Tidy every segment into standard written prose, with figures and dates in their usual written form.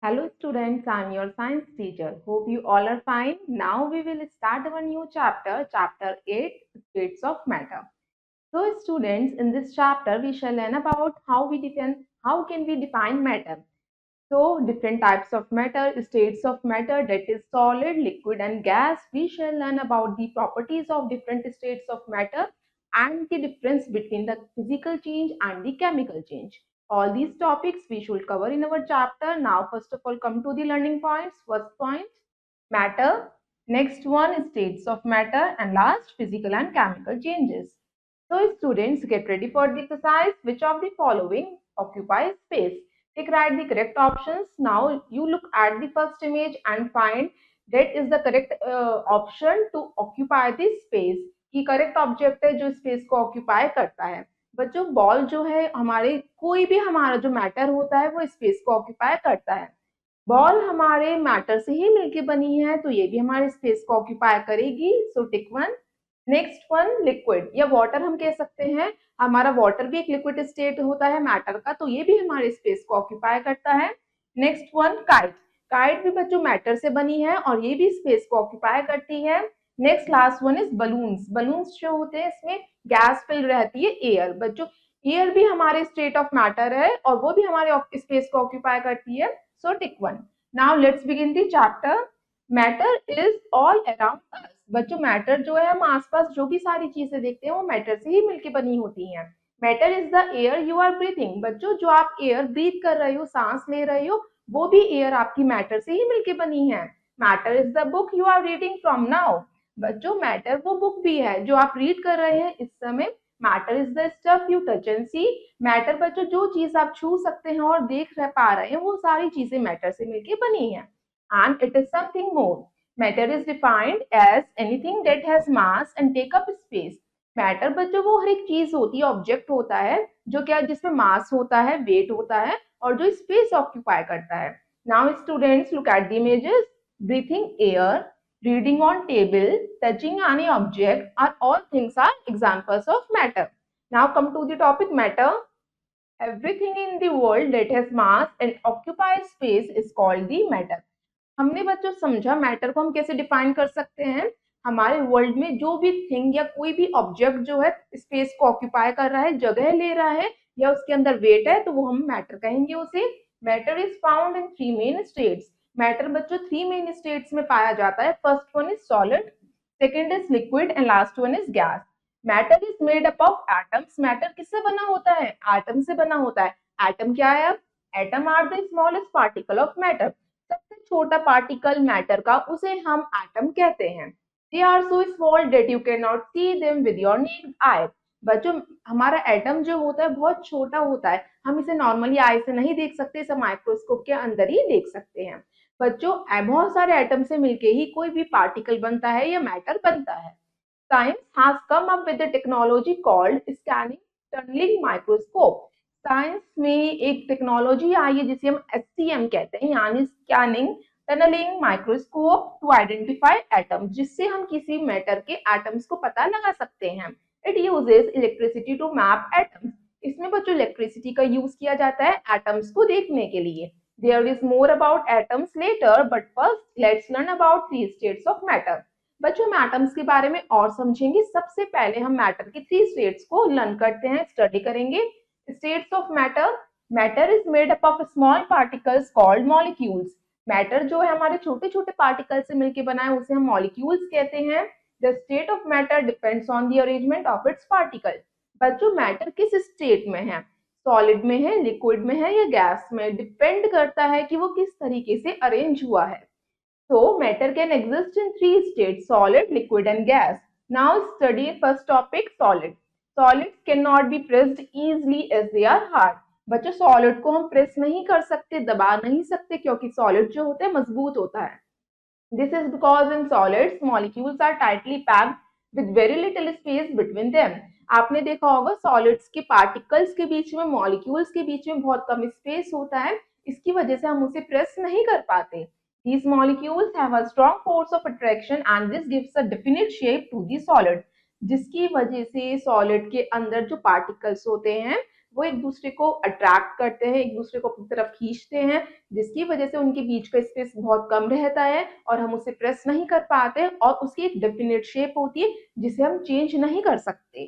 Hello students, I am your science teacher. Hope you all are fine. Now we will start our new chapter, chapter 8, States of Matter. So students, in this chapter we shall learn about how can we define matter. So different types of matter, states of matter, that is solid, liquid and gas. We shall learn about the properties of different states of matter and the difference between the physical change and the chemical change. All these topics we should cover in our chapter. Now first of all come to the learning points. First point, matter. Next one, states of matter, and last, physical and chemical changes. So students, get ready for the exercise. Which of the following occupies space? Write the correct options. Now you look at the first image and find that is the correct option to occupy this space. कि correct object है जो space को occupy करता है. बच्चों ball जो है हमारे कोई भी हमारा जो मैटर होता है वो स्पेस को ऑक्यूपाई करता है. बॉल हमारे मैटर से ही मिलके बनी है तो ये भी हमारे स्पेस को ऑक्यूपाई करेगी. So tick one. Next one, liquid या वाटर हम कह सकते हैं. हमारा वाटर भी एक लिक्विड स्टेट होता है मैटर का, तो ये भी हमारे स्पेस को ऑक्यूपाई करता है. Next one, kite. काइट भी बच्चों मैटर से बनी है और ये भी स्पेस को ऑक्यूपाई करती है. Next last one is balloons. Balloons जो होते हैं इसमें गैस फिल रहती है, एयर. बच्चों एयर भी हमारे स्टेट ऑफ मैटर है और वो भी हमारे स्पेस को ऑक्यूपाई करती है. So tick one. Now let's begin the chapter. Matter is all around us. बच्चों मैटर जो है हम आसपास जो भी सारी चीजें देखते हैं वो मैटर से ही मिलके बनी होती हैं. Matter is the air you are breathing. बच्चों जो आप एयर ब्रीथ कर रहे हो, सांस ले रहे हो, वो भी एयर आपकी मैटर से ही मिलके बनी है. Matter is the book you are reading from now. बच्चों मैटर वो बुक भी है जो आप रीड कर रहे हैं इस समय. Matter is the stuff you touch and see. Matter बच्चों जो चीज आप छू सकते हैं और देख पा रहे हैं वो सारी चीजें मैटर से मिलके बनी है. And it is something more. Matter is defined as anything that has mass and take up space. Matter बच्चों वो हर एक चीज होती है, ऑब्जेक्ट होता है जो क्या जिसमें मास होता है, वेट होता है और जो स्पेस ऑक्यूपाई करता है. Now students look at the images. Breathing air, reading on table, touching any object are all things are examples of matter. Now come to the topic matter. Everything in the world that has mass and occupies space is called the matter. हमने बच्चों समझा matter को हम कैसे define कर सकते हैं. हमारे वर्ल्ड में जो भी थिंग या कोई भी ऑब्जेक्ट जो है स्पेस को ऑक्यूपाई कर रहा है, जगह ले रहा है या उसके अंदर वेट है, तो वो हम मैटर कहेंगे उसे. Matter is found in three main states. Matter बच्चों थ्री मेन स्टेट्स में पाया जाता है. First one is solid, second is liquid and last one is gas. Matter is made up of atoms. Matter किससे बना होता है? एटम से बना होता है. एटम क्या है? अब atom are the smallest particle of matter. सबसे छोटा पार्टिकल मैटर का उसे हम एटम कहते हैं. They are so small that you can not see them with your naked eye. बच्चों हमारा एटम जो होता है बहुत छोटा होता है, हम इसे नॉर्मली आई से नहीं देख सकते, इसे माइक्रोस्कोप के अंदर ही देख सकते हैं. बच्चों बहुत सारे एटम से मिलके ही कोई भी पार्टिकल बनता है या मैटर बनता है. Science has come up with a technology called scanning tunneling microscope. Science में एक टेक्नोलॉजी आई है जिसे हम STM कहते हैं, यानी scanning tunneling microscope to identify atoms, जिससे हम किसी मैटर के एटम्स को पता लगा सकते हैं. It uses electricity to map atoms. इसमें बच्चों इलेक्ट्रिसिटी का यूज किया जाता है एटम्स को देखने के लिए. There is more about atoms later, but first let's learn about three states of matter. बच्चों हम एटम्स के बारे में और समझेंगे. सबसे पहले हम मैटर की थ्री स्टेट्स को लर्न करते हैं, स्टडी करेंगे. States of matter. Matter is made up of small particles called molecules. Matter जो है हमारे छोटे छोटे पार्टिकल से मिलकर बना है, उसे हम मॉलिक्यूल्स कहते हैं. The state of matter depends on the arrangement of its particle. बच्चों मैटर किस स्टेट में है? सॉलिड में है, लिक्विड में है या गैस में? डिपेंड करता है कि वो किस तरीके से अरेंज हुआ है. So matter can exist in three states: solid, liquid and gas. Now study first topic, solid. Solids cannot be pressed easily as they are hard. बच्चों सॉलिड को हम प्रेस नहीं कर सकते, दबा नहीं सकते, क्योंकि सॉलिड जो होता है मजबूत होता है. This is because in solids molecules are tightly packed with very little space between them. आपने देखा होगा सॉलिड्स के पार्टिकल्स के बीच में, मॉलिक्यूल्स के बीच में बहुत कम स्पेस होता है, इसकी वजह से हम उसे प्रेस नहीं कर पाते. These molecules have a strong force of attraction and this gives a definite shape to the solid. जिसकी वजह से सॉलिड के अंदर जो पार्टिकल्स होते हैं वो एक दूसरे को अट्रैक्ट करते हैं, एक दूसरे को अपनी तरफ खींचते हैं, जिसकी वजह से उनके बीच का स्पेस बहुत कम रहता है और हम उसे प्रेस नहीं कर पाते और उसकी एक डेफिनेट शेप होती है जिसे हम चेंज नहीं कर सकते।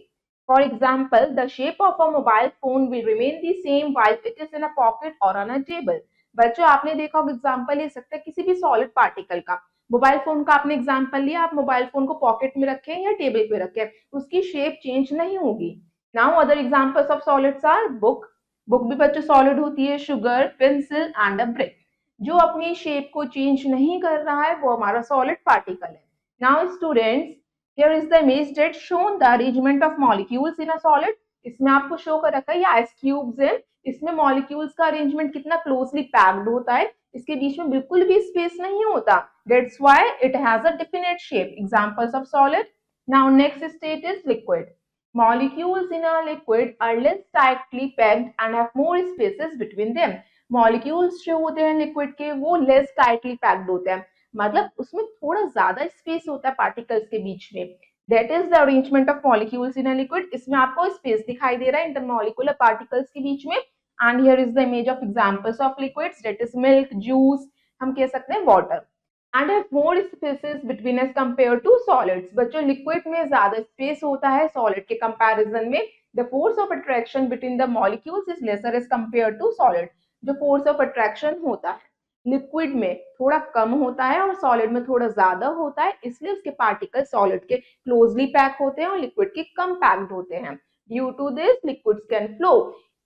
For example, the shape of a mobile phone will remain the same while it is in a pocket और ऑन अ टेबल। बच्चों, आपने देखा होगा एग्जाम्पल ले सकते हैं किसी भी सॉलिड पार्टिकल का। मोबाइल फोन का आपने एग्जाम्पल लिया, आप मोबाइल फोन को पॉकेट में रखें या टेबल पे रखें, उसकी शेप चेंज नहीं होगी। Now other examples of solids are book. Book भी बच्चों सॉलिड होती है, sugar, pencil and a brick. जो अपनी शेप को चेंज नहीं कर रहा है वो हमारा सॉलिड पार्टिकल है। Now students, here is the image that shown the arrangement of molecules in a solid. इसमें आपको शो कर रखा है ये आइस क्यूब्स है। इसमें मॉलिक्यूल्स का अरेंजमेंट कितना क्लोजली पैक्ड होता है, इसके बीच में बिल्कुल भी स्पेस नहीं होता। That's why it has a definite shape. Examples of solid. Now next state is liquid. Molecules in a liquid are less tightly packed and have more spaces between them. Molecules जो होते हैं liquid के वो less tightly packed होते हैं, मतलब उसमें थोड़ा ज्यादा स्पेस होता है पार्टिकल्स के बीच में। That is the arrangement of molecules in a liquid. इसमें आपको स्पेस दिखाई दे रहा है इंटरमोलिकुलर पार्टिकल्स के बीच में। And here is the image of examples of liquids, that is milk, juice, हम कह सकते हैं water. And have more spaces between as compared to solids. बच्चों, लिक्विड में ज्यादा स्पेस होता है सॉलिड के कंपैरिजन में। The force of attraction between the molecules is lesser as compared to solid. जो फोर्स ऑफ अट्रैक्शन होता है लिक्विड में थोड़ा कम होता है और सॉलिड में थोड़ा ज्यादा होता है, इसलिए उसके पार्टिकल सॉलिड के क्लोजली पैक होते हैं और लिक्विड के कम पैक्ड होते हैं। Due to this liquids can flow.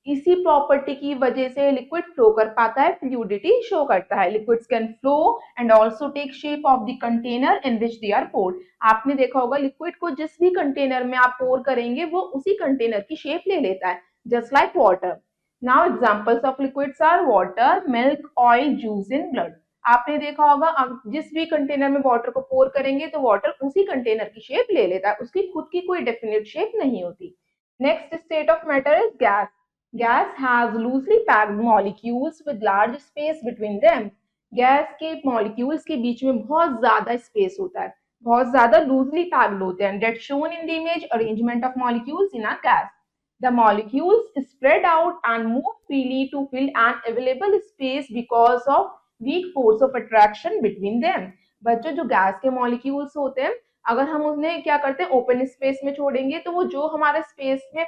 इसी प्रॉपर्टी की वजह से लिक्विड फ्लो कर पाता है, फ्लूइडिटी शो करता है। Liquids can flow and also take shape of the container in which they are poured. आपने देखा होगा लिक्विड को जिस भी कंटेनर में आप पोर करेंगे वो उसी कंटेनर की शेप ले लेता है, just like water. Now examples of liquids are water, milk, oil, juice in blood. आपने देखा होगा आप जिस भी कंटेनर में वाटर को पोर करेंगे तो वाटर उसी कंटेनर की शेप ले लेता है, उसकी खुद की कोई डेफिनेट शेप नहीं होती। Next state of matter is gas. Gas has loosely packed molecules with large space between them. Gas के मॉलिक्यूल्स के बीच में बहुत ज्यादा स्पेस होता है, बहुत ज्यादा लूजली पैक्ड होते हैं। That shown in the image arrangement of molecules in a gas. The molecules spread out and move freely to fill an available space because of weak force of attraction between them. बच्चों, जो gas के molecules होते हैं अगर हम उन्हें क्या करते हैं ओपन स्पेस में छोड़ेंगे तो वो जो हमारे स्पेस में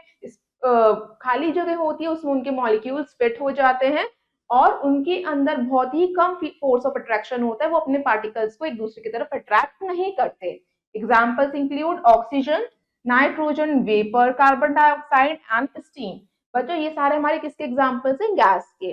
खाली जगह होती है उसमें उनके मॉलिक्यूल्स फिट हो जाते हैं और उनके अंदर बहुत ही कम फोर्स ऑफ अट्रैक्शन होता है, वो अपने पार्टिकल्स को एक दूसरे की तरफ अट्रैक्ट नहीं करते। Examples include oxygen, nitrogen vapour, carbon dioxide and steam. बच्चों, ये सारे हमारे किसके एग्जाम्पल्स हैं? गैस के।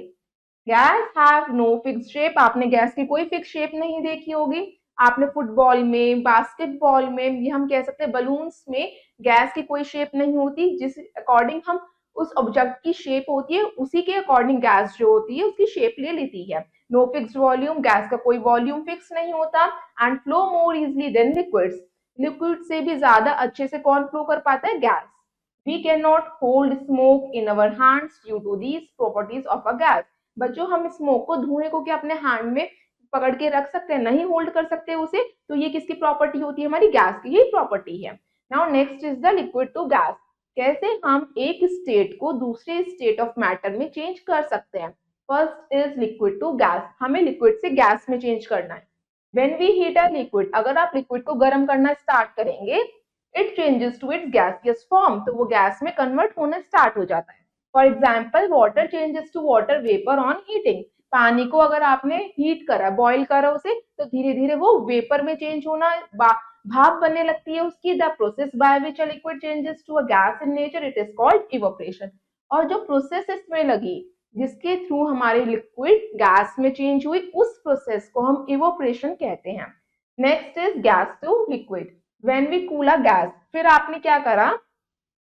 Gas have no fix shape. आपने गैस की कोई फिक्स शेप नहीं देखी होगी। आपने फुटबॉल में, बास्केटबॉल में, ये हम कह सकते हैं बलून्स में गैस की कोई शेप नहीं होती, जिस अकॉर्डिंग हम उस ऑब्जेक्ट की शेप होती है उसी के अकॉर्डिंग गैस जो होती है उसकी शेप ले लेती है। नो फिक्स्ड वॉल्यूम, गैस का कोई वॉल्यूम फिक्स नहीं होता। And flow more easily than liquids. Liquid से भी ज्यादा अच्छे से कौन फ्लो कर पाता है? Gas. We can not hold smoke in our hands due to these properties of a gas. बच्चों, हम स्मोक को, धुएं को क्या अपने हैंड में पकड़ के रख सकते हैं? नहीं होल्ड कर सकते उसे। तो ये किसकी प्रॉपर्टी होती है? हमारी गैस की यही प्रॉपर्टी है। Now next is the liquid to gas. कैसे हम एक स्टेट को दूसरे स्टेट ऑफ मैटर में चेंज कर सकते हैं? First is liquid to gas. हमें लिक्विड से गैस में चेंज करना है। When we heat a liquid, अगर आप लिक्विड को गर्म करना स्टार्ट करेंगे, it changes to its gaseous form, तो वो गैस में कन्वर्ट होना स्टार्ट हो जाता है। For example, water changes to water vapour on heating. पानी को अगर आपने हीट करा, बॉईल करा उसे, तो धीरे धीरे वो वेपर में चेंज होना, भाप बनने लगती है उसकी। The process by which a liquid changes to a gas in nature, it is called evaporation. और जो प्रोसेस इसमें लगी जिसके थ्रू हमारी लिक्विड गैस में चेंज हुई, उस प्रोसेस को हम इवोपरेशन कहते हैं। Next is gas to liquid. When we cool a gas, फिर आपने क्या करा?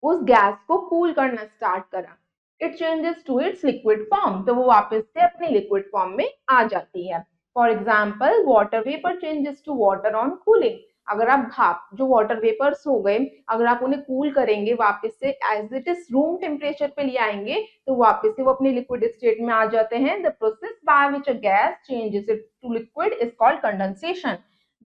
उस गैस को कूल करना स्टार्ट करा, it changes to its liquid form, तो वो वापस से अपनी लिक्विड फॉर्म में आ जाती है। For example, water vapour changes to water on cooling. अगर आप भाप, जो वाटर वेपर्स हो गए, अगर आप उन्हें कूल करेंगे, वापस से as it is room temperature पे ले आएंगे, तो वापस से वो अपने लिक्विड स्टेट में आ जाते हैं। The process by which a gas changes it to liquid is called condensation.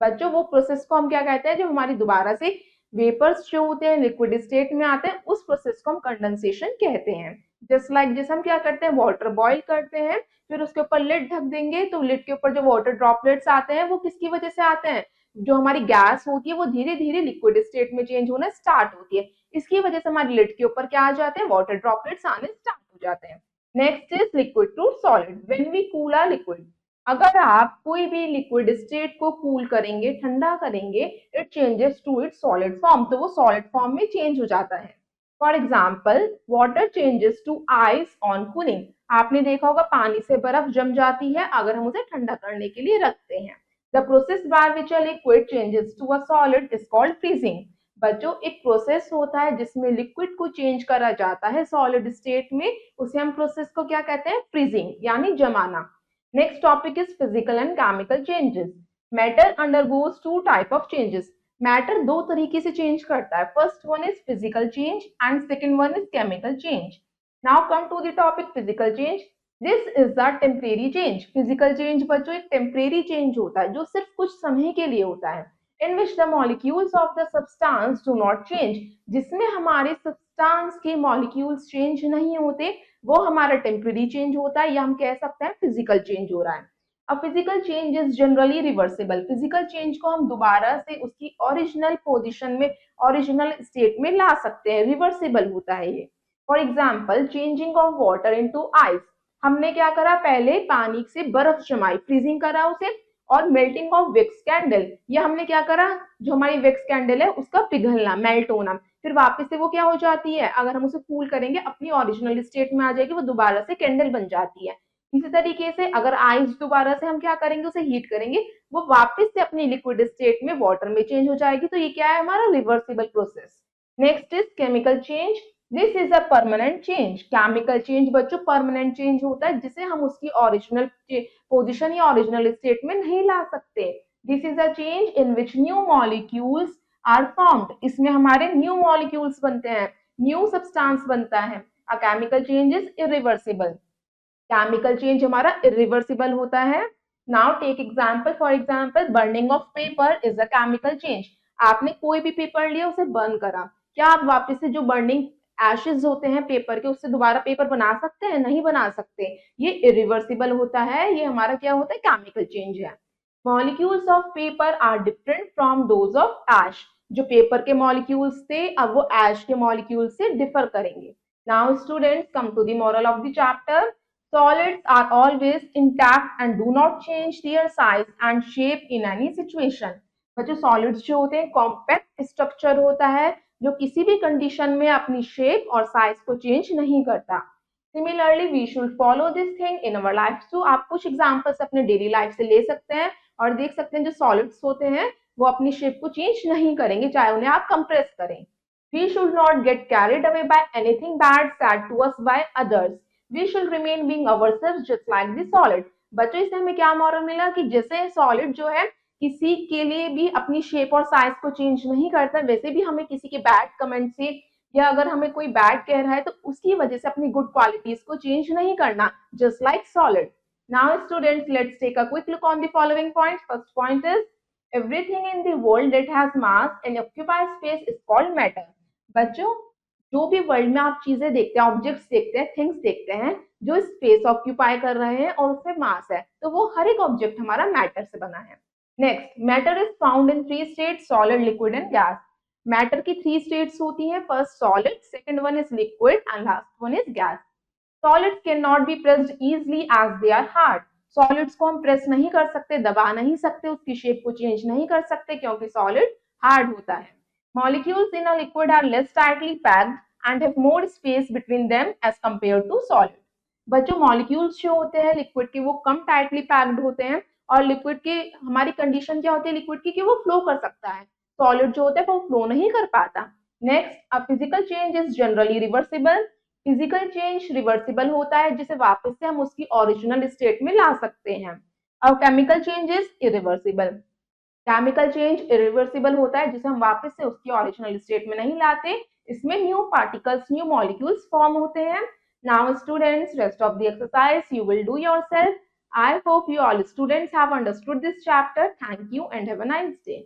बच्चों, वो प्रोसेस को हम क्या कहते हैं? जब हमारी दोबारा से वेपर्स जो होते हैं लिक्विड स्टेट में आते हैं, उस प्रोसेस को हम कंडेंसेशन कहते हैं। जस्ट लाइक जैसे हम क्या करते हैं, वाटर बॉईल करते हैं, फिर उसके ऊपर लिड ढक देंगे तो लिड के ऊपर जो वाटर ड्रॉपलेट्स आते हैं वो किसकी वजह से आते हैं, जो हमारी गैस होती है वो धीरे धीरे लिक्विड स्टेट में चेंज होना स्टार्ट होती है, इसकी वजह से हमारी लिड के ऊपर क्या आ जाते हैं, वाटर ड्रॉपलेट्स आने स्टार्ट हो जाते हैं। Next is liquid to solid, when we cool a liquid, अगर आप कोई भी लिक्विड स्टेट को कूल करेंगे, ठंडा करेंगे, it changes to its solid form, तो वो सॉलिड फॉर्म में चेंज हो जाता है। For example water changes to ice on cooling, आपने देखा होगा पानी से बर्फ जम जाती है अगर हम उसे ठंडा करने के लिए रखते हैं। The process by which a liquid changes to a solid is called freezing, बच्चों एक प्रोसेस होता है जिसमें लिक्विड को चेंज करा जाता है सॉलिड स्टेट में, उसे हम प्रोसेस को क्या कहते हैं, फ्रीजिंग यानी जमाना। Next topic is physical and chemical changes. Matter undergoes two type of changes. Matter दो तरीके से change करता है. First one is physical change and second one is chemical change. Now come to the topic physical change. This is the temporary change. Physical change बच्चों एक temporary change होता है जो सिर्फ कुछ समय के लिए होता है. In which the molecules of the substance do not change. जिसमें हमारे substance के molecules change नहीं होते, वो हमारा टेम्पररी चेंज होता है या हम कह सकते हैं फिजिकल चेंज हो रहा है। अब physical change is generally reversible, physical change को हम दोबारा से उसकी ओरिजिनल पोजीशन में, ओरिजिनल स्टेट में ला सकते हैं, रिवर्सिबल होता है ये। For example changing of water into ice, हमने क्या करा, पहले पानी से बर्फ जमाई, फ्रीजिंग करा उसे, और मेल्टिंग ऑफ विक्स कैंडल, ये हमने क्या करा, जो हमारी विक्स कैंडल है उसका पिघलना, मेल्ट होना, फिर वापस से वो क्या हो जाती है, अगर हम उसे कूल करेंगे अपनी ओरिजिनल स्टेट में आ जाएगी, वो दोबारा से कैंडल बन जाती है। इसी तरीके से अगर आइस दोबारा से हम क्या करेंगे, उसे हीट करेंगे, वो वापस से अपनी लिक्विड स्टेट में वाटर में चेंज हो जाएगी, तो ये क्या है, हमारा reversible process. Next is chemical change, this is a permanent change. Chemical change बच्चों परमानेंट चेंज होता है जिसे हम उसकी ओरिजिनल पोजिशन या ओरिजिनल स्टेट में नहीं ला सकते। This is a change in which new molecules are formed, इसमें हमारे न्यू मॉलिक्यूल्स बनते हैं, न्यू सब्सटेंस बनता है। A chemical change is irreversible, chemical change हमारा इरिवर्सिबल होता है। Now take example, for example burning of paper is a chemical change, आपने कोई भी पेपर लिया उसे बर्न करा, क्या आप वापस से जो बर्निंग एशेज होते हैं पेपर के उससे दोबारा पेपर बना सकते हैं, नहीं बना सकते, ये इरिवर्सिबल होता है, ये हमारा क्या होता है, केमिकल चेंज है। Molecules of paper are different from those of ash, जो पेपर के मॉलिक्यूल्स थे अब वो एश के मॉलिक्यूल से डिफर करेंगे। Now students come to the moral of the chapter, solids are always intact and do not change their size and shape in any situation। बच्चों solids जो होते हैं कॉम्पैक्ट स्ट्रक्चर होता है जो किसी भी कंडीशन में अपनी शेप और साइज को चेंज नहीं करता। Similarly we should follow this thing in our life, तो आप कुछ एग्जांपल्स अपने डेली लाइफ से ले सकते हैं और देख सकते हैं जो सॉलिड्स होते हैं वो अपनी शेप को चेंज नहीं करेंगे चाहे उन्हें आप कंप्रेस करें। We should not get carried away by anything bad said to us by others, we should remain being ourselves just like the solid. बच्चों इससे हमें क्या मॉरल मिला कि जैसे सॉलिड जो है किसी के लिए भी अपनी शेप और साइज को चेंज नहीं करता, वैसे भी हमें किसी के बैड कमेंट से या अगर हमें कोई बैड कह रहा है तो उसकी वजह से अपनी गुड क्वालिटीज को चेंज नहीं करना, just like solid. Now students let's take a quick look on the following points. First point is everything in the world that has mass and occupies space is called matter. बच्चों जो भी world में आप चीजें देखते हैं, objects देखते हैं, थिंग्स देखते हैं जो स्पेस ऑक्यूपाई कर रहे हैं और उसमें मास है, तो वो हर एक ऑब्जेक्ट हमारा मैटर से बना है। Next, matter is found in three states, solid, liquid and gas. Matter की थ्री स्टेट्स होती हैं, first solid, second one is liquid and last one is gas. Solids can not be pressed easily as they are hard, solids को हम press नहीं कर सकते, दबा नहीं सकते, उसकी शेप को चेंज नहीं कर सकते क्योंकि सॉलिड हार्ड होता है। Molecules in a liquid are less tightly packed and have more space between them as compared to solid। बच्चों मॉलिक्यूल्स जो होते हैं लिक्विड के वो कम टाइटली पैक्ड होते हैं और लिक्विड की हमारी कंडीशन क्या होती है लिक्विड की कि वो फ्लो कर सकता है, सॉलिड जो होता है वो फ्लो नहीं कर पाता। Next, a physical change is generally reversible, physical change reversible होता है जिसे वापस से हम उसकी ओरिजिनल स्टेट में ला सकते हैं। और chemical change is irreversible, chemical change irreversible होता है जिसे हम वापस से उसकी ओरिजिनल स्टेट में नहीं लाते, इसमें new particles, new molecules form होते हैं। Now students rest of the exercise you will do yourself. I hope you all students have understood this chapter. Thank you and have a nice day.